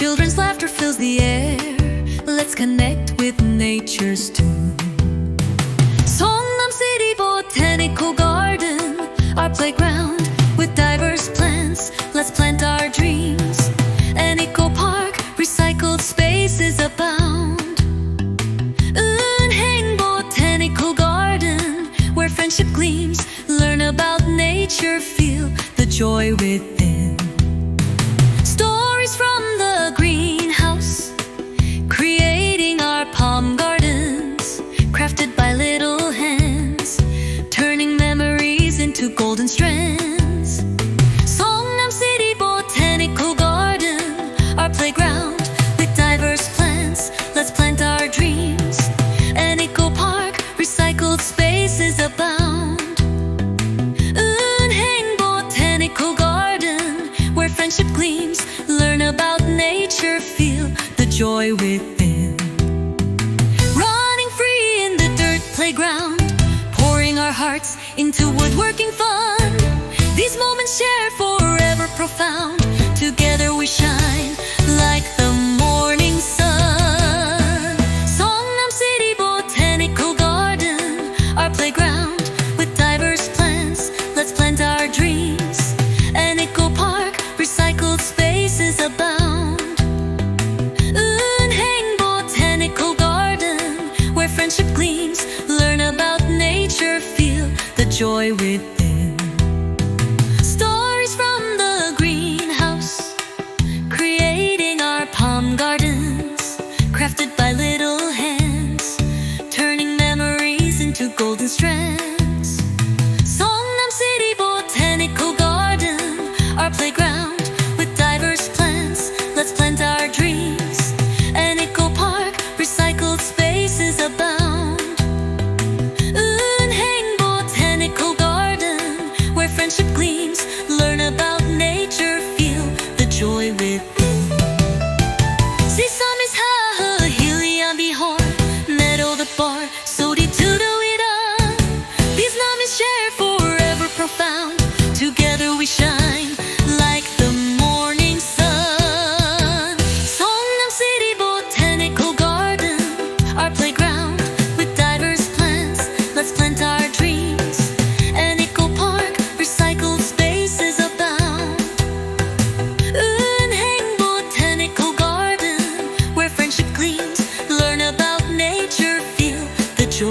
Children's laughter fills the air. Let's connect with nature's tune. Seongnam City Botanical Garden, our playground with diverse plants. Let's plant our dreams. An eco park, recycled spaces abound. Eunhaeng Botanical Garden, where friendship gleams. Learn about nature, feel the joy within. Stories from the greenhouse, creating our palm gardens, crafted by little hands, turning memories into golden strands. Seongnam City Botanical Garden, our playground with diverse plants. Let's plant our dreams. An eco park, recycled spaces abound. Eunhaeng Botanical Garden, where friendship gleams. Learn about nature, feel the joy within. Running free in the dirt playground, pouring our hearts into woodworking fun. These moments shared forever profound. Together we shine like the morning sun. Seongnam City Botanical Garden, our playground with diverse plants. Let's plant our dreams. An eco park, recycled spaces abound. Eunhaeng Botanical Garden, where friendship gleams. Learn about nature, feel the joy within. Stories from the greenhouse, creating our palm gardens, crafted by little hands, turning memories into golden strands.